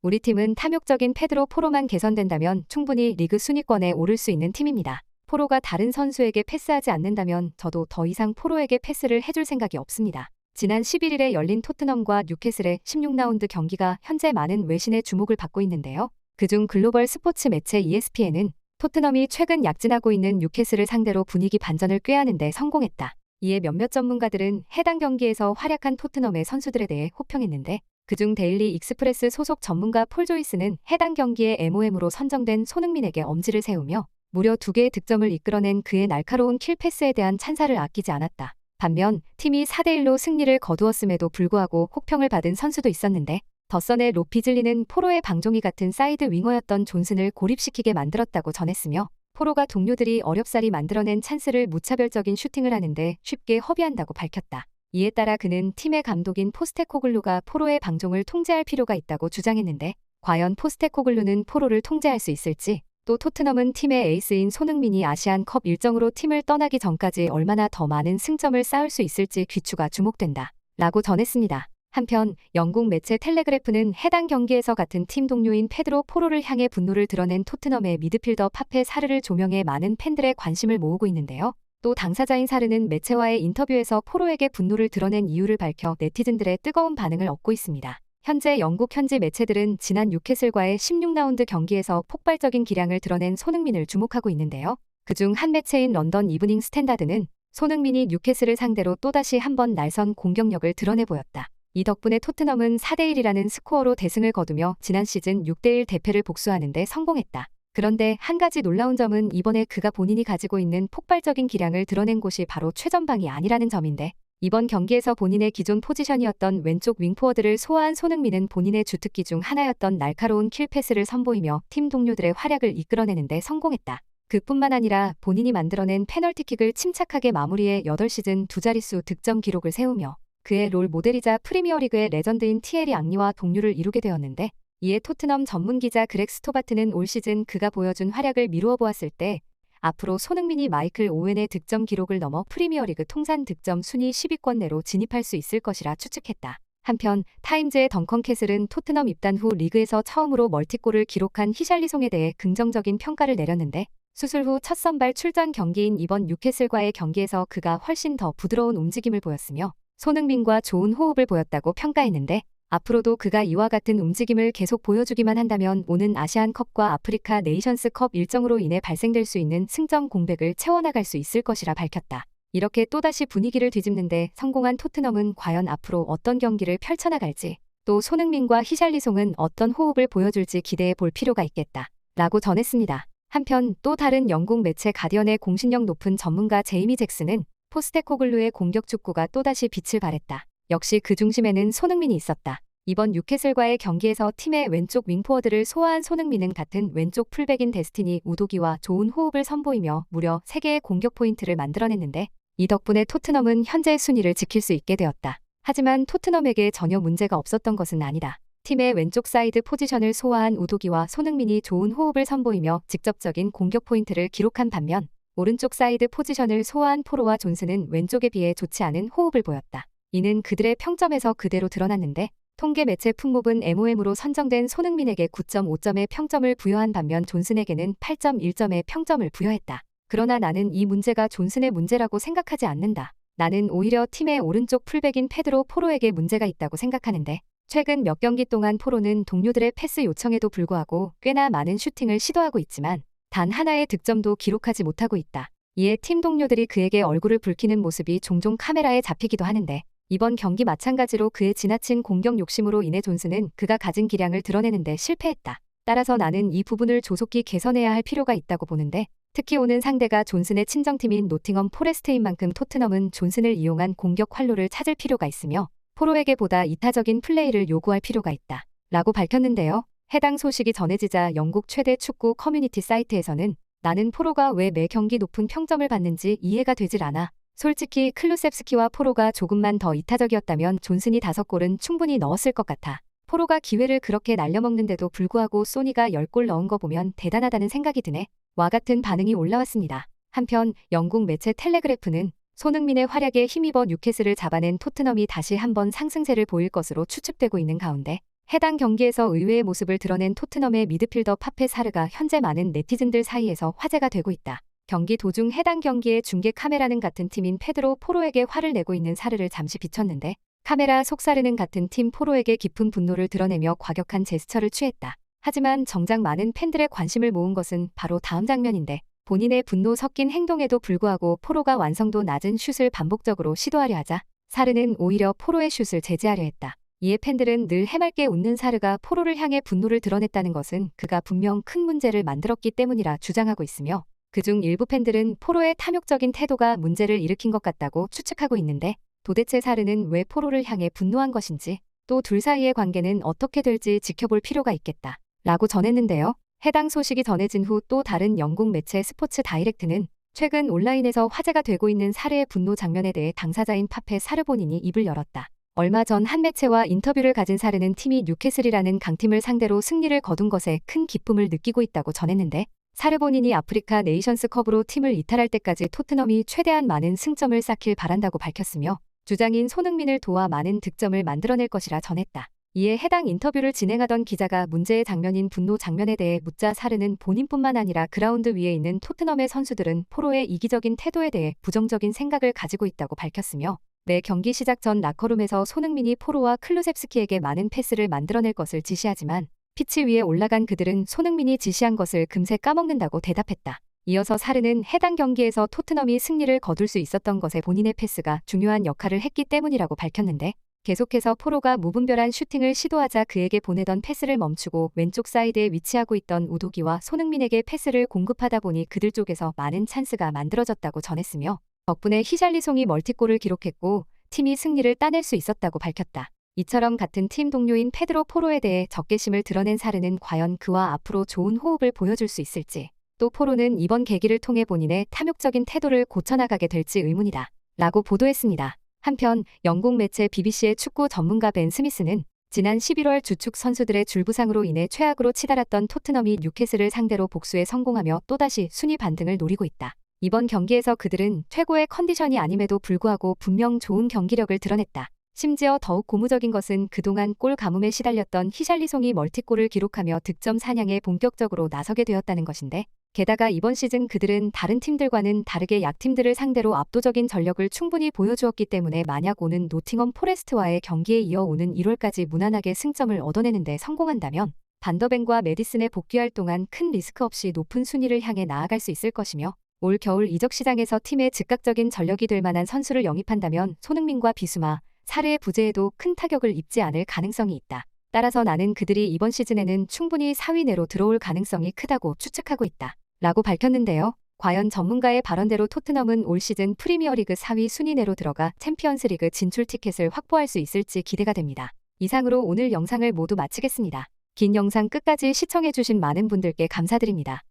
우리 팀은 탐욕적인 페드로 포로만 개선된다면 충분히 리그 순위권에 오를 수 있는 팀입니다. 포로가 다른 선수에게 패스하지 않는다면 저도 더 이상 포로에게 패스를 해줄 생각이 없습니다. 지난 11일에 열린 토트넘과 뉴캐슬의 16라운드 경기가 현재 많은 외신의 주목을 받고 있는데요. 그중 글로벌 스포츠 매체 ESPN은 토트넘이 최근 약진하고 있는 뉴캐슬을 상대로 분위기 반전을 꾀하는 데 성공했다. 이에 몇몇 전문가들은 해당 경기에서 활약한 토트넘의 선수들에 대해 호평했는데 그중 데일리 익스프레스 소속 전문가 폴 조이스는 해당 경기에 MOM으로 선정된 손흥민에게 엄지를 세우며 무려 2개의 득점을 이끌어낸 그의 날카로운 킬 패스에 대한 찬사를 아끼지 않았다. 반면 팀이 4대1로 승리를 거두었음에도 불구하고 혹평을 받은 선수도 있었는데 더선의 로피즐리는 포로의 방종이 같은 사이드 윙어였던 존슨을 고립시키게 만들었다고 전했으며 포로가 동료들이 어렵사리 만들어낸 찬스를 무차별적인 슈팅을 하는데 쉽게 허비한다고 밝혔다. 이에 따라 그는 팀의 감독인 포스테코글루가 포로의 방종을 통제할 필요가 있다고 주장했는데 과연 포스테코글루는 포로를 통제할 수 있을지 또 토트넘은 팀의 에이스인 손흥민이 아시안컵 일정으로 팀을 떠나기 전까지 얼마나 더 많은 승점을 쌓을 수 있을지 귀추가 주목된다. 라고 전했습니다. 한편 영국 매체 텔레그래프는 해당 경기에서 같은 팀 동료인 페드로 포로를 향해 분노를 드러낸 토트넘의 미드필더 파페 사르를 조명해 많은 팬들의 관심을 모으고 있는데요. 또 당사자인 사르는 매체와의 인터뷰에서 포로에게 분노를 드러낸 이유를 밝혀 네티즌들의 뜨거운 반응을 얻고 있습니다. 현재 영국 현지 매체들은 지난 뉴캐슬과의 16라운드 경기에서 폭발적인 기량을 드러낸 손흥민을 주목하고 있는데요. 그중 한 매체인 런던 이브닝 스탠다드는 손흥민이 뉴캐슬을 상대로 또다시 한번 날선 공격력을 드러내 보였다. 이 덕분에 토트넘은 4대1이라는 스코어로 대승을 거두며 지난 시즌 6대1 대패를 복수하는 데 성공했다. 그런데 한 가지 놀라운 점은 이번에 그가 본인이 가지고 있는 폭발적인 기량을 드러낸 곳이 바로 최전방이 아니라는 점인데 이번 경기에서 본인의 기존 포지션이었던 왼쪽 윙포워드를 소화한 손흥민은 본인의 주특기 중 하나였던 날카로운 킬 패스를 선보이며 팀 동료들의 활약을 이끌어내는 데 성공했다. 그뿐만 아니라 본인이 만들어낸 페널티킥을 침착하게 마무리해 8시즌 2자릿수 득점 기록을 세우며 그의 롤 모델이자 프리미어리그의 레전드인 티에리 앙리와 동률을 이루게 되었는데 이에 토트넘 전문기자 그렉 스토바트는 올 시즌 그가 보여준 활약을 미루어 보았을 때 앞으로 손흥민이 마이클 오웬의 득점 기록을 넘어 프리미어리그 통산 득점 순위 10위권 내로 진입할 수 있을 것이라 추측했다. 한편 타임즈의 덩컨 캐슬은 토트넘 입단 후 리그에서 처음으로 멀티골을 기록한 히샬리송에 대해 긍정적인 평가를 내렸는데 수술 후 첫 선발 출전 경기인 이번 뉴캐슬과의 경기에서 그가 훨씬 더 부드러운 움직임을 보였으며 손흥민과 좋은 호흡을 보였다고 평가했는데 앞으로도 그가 이와 같은 움직임을 계속 보여주기만 한다면 오는 아시안컵과 아프리카 네이션스컵 일정으로 인해 발생될 수 있는 승점 공백을 채워나갈 수 있을 것이라 밝혔다. 이렇게 또다시 분위기를 뒤집는데 성공한 토트넘은 과연 앞으로 어떤 경기를 펼쳐나갈지 또 손흥민과 히샬리송은 어떤 호흡을 보여줄지 기대해 볼 필요가 있겠다. 라고 전했습니다. 한편 또 다른 영국 매체 가디언의 공신력 높은 전문가 제이미 잭슨은 포스테코글루의 공격 축구가 또다시 빛을 발했다. 역시 그 중심에는 손흥민이 있었다. 이번 뉴캐슬과의 경기에서 팀의 왼쪽 윙포워드를 소화한 손흥민은 같은 왼쪽 풀백인 데스티니 우도기와 좋은 호흡을 선보이며 무려 3개의 공격 포인트를 만들어냈는데 이 덕분에 토트넘은 현재 순위를 지킬 수 있게 되었다. 하지만 토트넘에게 전혀 문제가 없었던 것은 아니다. 팀의 왼쪽 사이드 포지션을 소화한 우도기와 손흥민이 좋은 호흡을 선보이며 직접적인 공격 포인트를 기록한 반면 오른쪽 사이드 포지션을 소화한 포로와 존슨은 왼쪽에 비해 좋지 않은 호흡을 보였다. 이는 그들의 평점에서 그대로 드러났는데 통계 매체 풋몹은 MOM으로 선정된 손흥민에게 9.5점의 평점을 부여한 반면 존슨에게는 8.1점의 평점을 부여했다. 그러나 나는 이 문제가 존슨의 문제라고 생각하지 않는다. 나는 오히려 팀의 오른쪽 풀백인 페드로 포로에게 문제가 있다고 생각하는데 최근 몇 경기 동안 포로는 동료들의 패스 요청에도 불구하고 꽤나 많은 슈팅을 시도하고 있지만 단 하나의 득점도 기록하지 못하고 있다. 이에 팀 동료들이 그에게 얼굴을 붉히는 모습이 종종 카메라에 잡히기도 하는데 이번 경기 마찬가지로 그의 지나친 공격 욕심으로 인해 존슨은 그가 가진 기량을 드러내는데 실패했다. 따라서 나는 이 부분을 조속히 개선해야 할 필요가 있다고 보는데 특히 오는 상대가 존슨의 친정팀인 노팅엄 포레스트인 만큼 토트넘은 존슨을 이용한 공격 활로를 찾을 필요가 있으며 포로에게 보다 이타적인 플레이를 요구할 필요가 있다. 라고 밝혔는데요. 해당 소식이 전해지자 영국 최대 축구 커뮤니티 사이트에서는 나는 포로가 왜 매 경기 높은 평점을 받는지 이해가 되질 않아. 솔직히 클루셉스키와 포로가 조금만 더 이타적이었다면 존슨이 5골은 충분히 넣었을 것 같아. 포로가 기회를 그렇게 날려먹는데도 불구하고 소니가 10골 넣은 거 보면 대단하다는 생각이 드네. 와 같은 반응이 올라왔습니다. 한편 영국 매체 텔레그래프는 손흥민의 활약에 힘입어 뉴캐슬을 잡아낸 토트넘이 다시 한번 상승세를 보일 것으로 추측되고 있는 가운데 해당 경기에서 의외의 모습을 드러낸 토트넘의 미드필더 파페 사르가 현재 많은 네티즌들 사이에서 화제가 되고 있다. 경기 도중 해당 경기의 중계 카메라는 같은 팀인 페드로 포로에게 화를 내고 있는 사르를 잠시 비췄는데 카메라 속 사르는 같은 팀 포로에게 깊은 분노를 드러내며 과격한 제스처를 취했다. 하지만 정작 많은 팬들의 관심을 모은 것은 바로 다음 장면인데 본인의 분노 섞인 행동에도 불구하고 포로가 완성도 낮은 슛을 반복적으로 시도하려 하자 사르는 오히려 포로의 슛을 제지하려 했다. 이에 팬들은 늘 해맑게 웃는 사르가 포로를 향해 분노를 드러냈다는 것은 그가 분명 큰 문제를 만들었기 때문이라 주장하고 있으며 그중 일부 팬들은 포로의 탐욕적인 태도가 문제를 일으킨 것 같다고 추측하고 있는데 도대체 사르는 왜 포로를 향해 분노한 것인지 또 둘 사이의 관계는 어떻게 될지 지켜볼 필요가 있겠다 라고 전했는데요. 해당 소식이 전해진 후 또 다른 영국 매체 스포츠 다이렉트는 최근 온라인에서 화제가 되고 있는 사르의 분노 장면에 대해 당사자인 파페 사르 본인이 입을 열었다. 얼마 전 한 매체와 인터뷰를 가진 사르는 팀이 뉴캐슬이라는 강팀을 상대로 승리를 거둔 것에 큰 기쁨을 느끼고 있다고 전했는데 사르 본인이 아프리카 네이션스컵으로 팀을 이탈할 때까지 토트넘이 최대한 많은 승점을 쌓길 바란다고 밝혔으며 주장인 손흥민을 도와 많은 득점을 만들어낼 것이라 전했다. 이에 해당 인터뷰를 진행하던 기자가 문제의 장면인 분노 장면에 대해 묻자 사르는 본인뿐만 아니라 그라운드 위에 있는 토트넘의 선수들은 포로의 이기적인 태도에 대해 부정적인 생각을 가지고 있다고 밝혔으며 매 경기 시작 전 라커룸에서 손흥민이 포로와 클루셉스키에게 많은 패스를 만들어낼 것을 지시하지만 피치 위에 올라간 그들은 손흥민이 지시한 것을 금세 까먹는다고 대답했다. 이어서 사르는 해당 경기에서 토트넘이 승리를 거둘 수 있었던 것에 본인의 패스가 중요한 역할을 했기 때문이라고 밝혔는데 계속해서 포로가 무분별한 슈팅을 시도하자 그에게 보내던 패스를 멈추고 왼쪽 사이드에 위치하고 있던 우도기와 손흥민에게 패스를 공급하다 보니 그들 쪽에서 많은 찬스가 만들어졌다고 전했으며 덕분에 히샬리송이 멀티골을 기록했고 팀이 승리를 따낼 수 있었다고 밝혔다. 이처럼 같은 팀 동료인 페드로 포로에 대해 적개심을 드러낸 사르는 과연 그와 앞으로 좋은 호흡을 보여줄 수 있을지 또 포로는 이번 계기를 통해 본인의 탐욕적인 태도를 고쳐나가게 될지 의문이다 라고 보도했습니다. 한편 영국 매체 BBC의 축구 전문가 벤 스미스는 지난 11월 주축 선수들의 줄부상으로 인해 최악으로 치달았던 토트넘이 뉴캐슬을 상대로 복수에 성공하며 또다시 순위 반등을 노리고 있다. 이번 경기에서 그들은 최고의 컨디션이 아님에도 불구하고 분명 좋은 경기력을 드러냈다. 심지어 더욱 고무적인 것은 그동안 골 가뭄에 시달렸던 히샬리송이 멀티골을 기록하며 득점 사냥에 본격적으로 나서게 되었다는 것인데 게다가 이번 시즌 그들은 다른 팀들과는 다르게 약팀들을 상대로 압도적인 전력을 충분히 보여주었기 때문에 만약 오는 노팅엄 포레스트와의 경기에 이어오는 1월까지 무난하게 승점을 얻어내는 데 성공한다면 반더벤과 메디슨에 복귀할 동안 큰 리스크 없이 높은 순위를 향해 나아갈 수 있을 것이며 올 겨울 이적 시장에서 팀의 즉각적인 전력이 될 만한 선수를 영입한다면 손흥민과 비수마, 사르의 부재에도 큰 타격을 입지 않을 가능성이 있다. 따라서 나는 그들이 이번 시즌에는 충분히 4위 내로 들어올 가능성이 크다고 추측하고 있다. 라고 밝혔는데요. 과연 전문가의 발언대로 토트넘은 올 시즌 프리미어리그 4위 순위 내로 들어가 챔피언스리그 진출 티켓을 확보할 수 있을지 기대가 됩니다. 이상으로 오늘 영상을 모두 마치겠습니다. 긴 영상 끝까지 시청해주신 많은 분들께 감사드립니다.